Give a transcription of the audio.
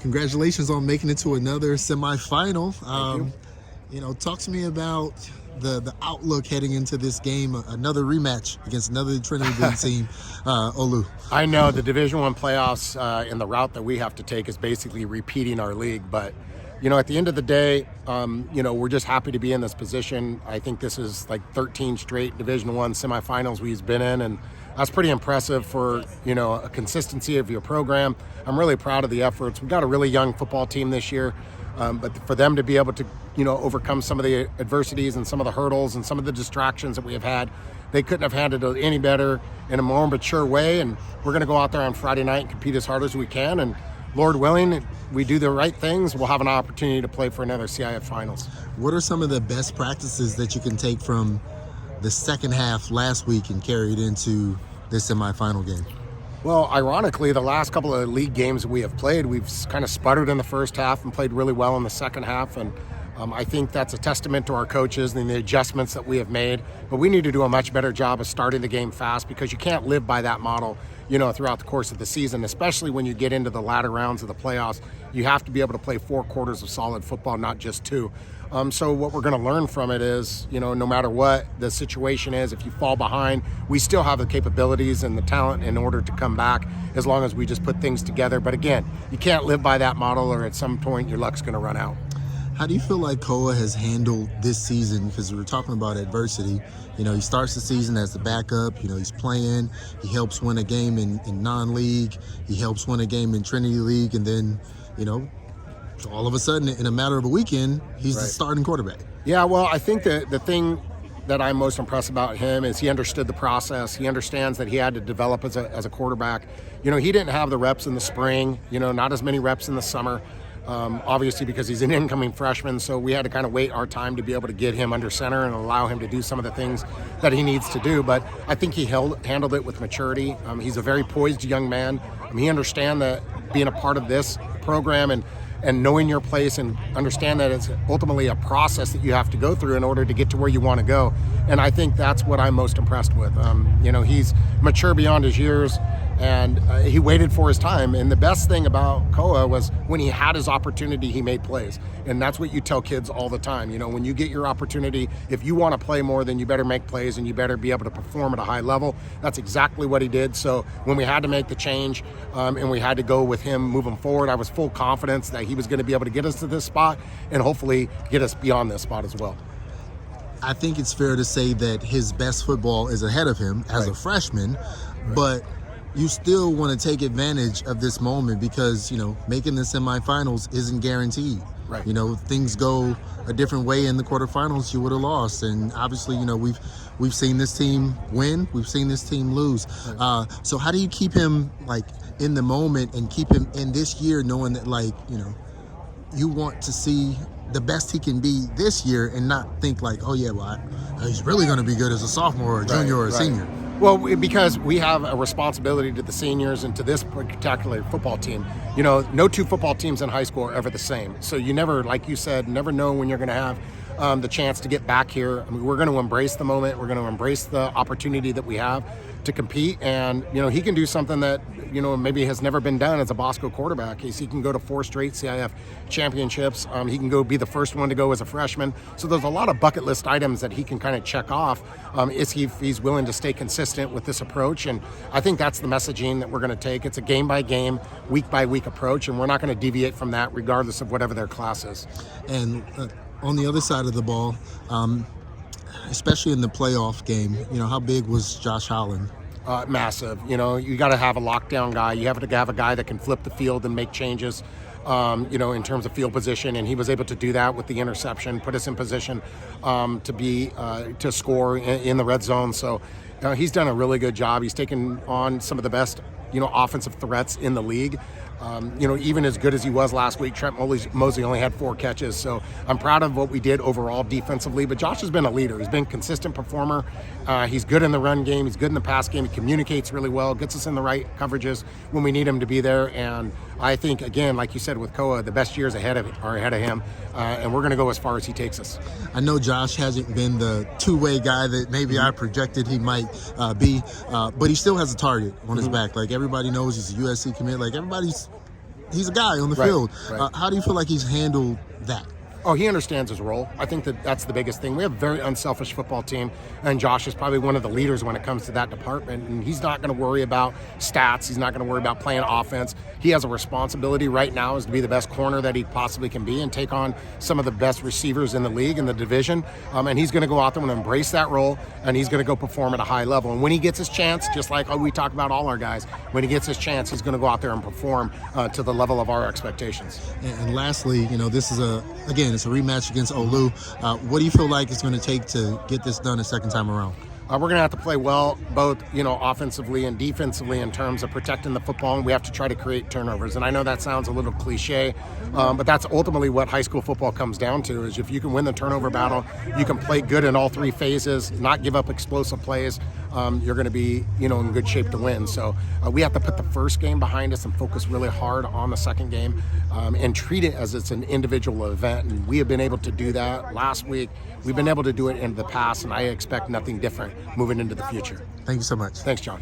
Congratulations on making it to another semifinal. Thank you. Talk to me about the outlook heading into this game, another rematch against another Trinity League team, Olu. I know the Division I playoffs and the route that we have to take is basically repeating our league. But, at the end of the day, we're just happy to be in this position. I think this is like 13 straight Division I semifinals we've been in, and that's pretty impressive for, a consistency of your program. I'm really proud of the efforts. We've got a really young football team this year. But for them to be able to, overcome some of the adversities and some of the hurdles and some of the distractions that we have had, they couldn't have handled it any better in a more mature way. And we're going to go out there on Friday night and compete as hard as we can. And Lord willing, we do the right things, we'll have an opportunity to play for another CIF finals. What are some of the best practices that you can take from the second half last week and carry it into this semifinal game? Well, ironically, the last couple of league games that we have played, we've kind of sputtered in the first half and played really well in the second half. And I think that's a testament to our coaches and the adjustments that we have made. But we need to do a much better job of starting the game fast, because you can't live by that model, throughout the course of the season, especially when you get into the latter rounds of the playoffs. You have to be able to play 4 quarters of solid football, not just 2. So what we're going to learn from it is, no matter what the situation is, if you fall behind, we still have the capabilities and the talent in order to come back, as long as we just put things together. But again, you can't live by that model, or at some point your luck's going to run out. How do you feel like Koa has handled this season? Because we were talking about adversity. He starts the season as the backup. He's playing. He helps win a game in non-league. He helps win a game in Trinity League. And then, all of a sudden, in a matter of a weekend, he's the starting quarterback. Yeah, well, I think that the thing that I'm most impressed about him is he understood the process. He understands that he had to develop as a quarterback. He didn't have the reps in the spring, not as many reps in the summer. Obviously, because he's an incoming freshman, so we had to kind of wait our time to be able to get him under center and allow him to do some of the things that he needs to do. But I think he handled it with maturity. He's a very poised young man. He understands that being a part of this program and knowing your place, and understand that it's ultimately a process that you have to go through in order to get to where you want to go. And I think that's what I'm most impressed with. He's mature beyond his years, and he waited for his time. And the best thing about Koa was when he had his opportunity, he made plays. And that's what you tell kids all the time. When you get your opportunity, if you want to play more, then you better make plays and you better be able to perform at a high level. That's exactly what he did. So when we had to make the change and we had to go with him moving forward, I was full confidence that he was going to be able to get us to this spot and hopefully get us beyond this spot as well. I think it's fair to say that his best football is ahead of him as a freshman, but you still want to take advantage of this moment, because, making the semifinals isn't guaranteed. Right. Things go a different way in the quarterfinals, you would have lost. And obviously, we've seen this team win, we've seen this team lose. Right. So how do you keep him in the moment and keep him in this year, knowing that you want to see the best he can be this year, and not think he's really going to be good as a sophomore or junior or senior? Well, because we have a responsibility to the seniors and to this particular football team. No 2 football teams in high school are ever the same. So you never, like you said, never know when you're going to have the chance to get back here. We're going to embrace the moment. We're going to embrace the opportunity that we have to compete. And, he can do something that, maybe has never been done as a Bosco quarterback. He can go to 4 straight CIF championships. He can go be the first one to go as a freshman. So there's a lot of bucket list items that he can kind of check off if he's willing to stay consistent with this approach. And I think that's the messaging that we're going to take. It's a game-by-game, week-by-week approach, and we're not going to deviate from that regardless of whatever their class is. And on the other side of the ball, especially in the playoff game, how big was Josh Holland? Massive. You got to have a lockdown guy. You have to have a guy that can flip the field and make changes, in terms of field position. And he was able to do that with the interception, put us in position to score in the red zone. So he's done a really good job. He's taken on some of the best, offensive threats in the league. Even as good as he was last week, Trent Mosley only had 4 catches. So I'm proud of what we did overall defensively. But Josh has been a leader. He's been a consistent performer. He's good in the run game. He's good in the pass game. He communicates really well, gets us in the right coverages when we need him to be there. And I think, again, like you said with Koa, the best years are ahead of him. And we're going to go as far as he takes us. I know Josh hasn't been the two-way guy that maybe I projected he might be, but he still has a target on his back. Like, everybody knows he's a USC commit. Like, everybody's he's a guy on the Right, field. right. How do you feel like he's handled that? Oh, he understands his role. I think that's the biggest thing. We have a very unselfish football team, and Josh is probably one of the leaders when it comes to that department. And he's not going to worry about stats. He's not going to worry about playing offense. He has a responsibility right now is to be the best corner that he possibly can be and take on some of the best receivers in the league, in the division. And he's going to go out there and embrace that role, and he's going to go perform at a high level. And when he gets his chance, just like we talk about all our guys, when he gets his chance, he's going to go out there and perform to the level of our expectations. And lastly, this is it's a rematch against Olu. What do you feel like it's going to take to get this done a second time around? We're going to have to play well, both offensively and defensively in terms of protecting the football, and we have to try to create turnovers. And I know that sounds a little cliche, but that's ultimately what high school football comes down to, is if you can win the turnover battle, you can play good in all three phases, not give up explosive plays, you're going to be in good shape to win. So we have to put the first game behind us and focus really hard on the second game and treat it as it's an individual event. And we have been able to do that last week. We've been able to do it in the past, and I expect nothing different moving into the future. Thank you so much. Thanks, John.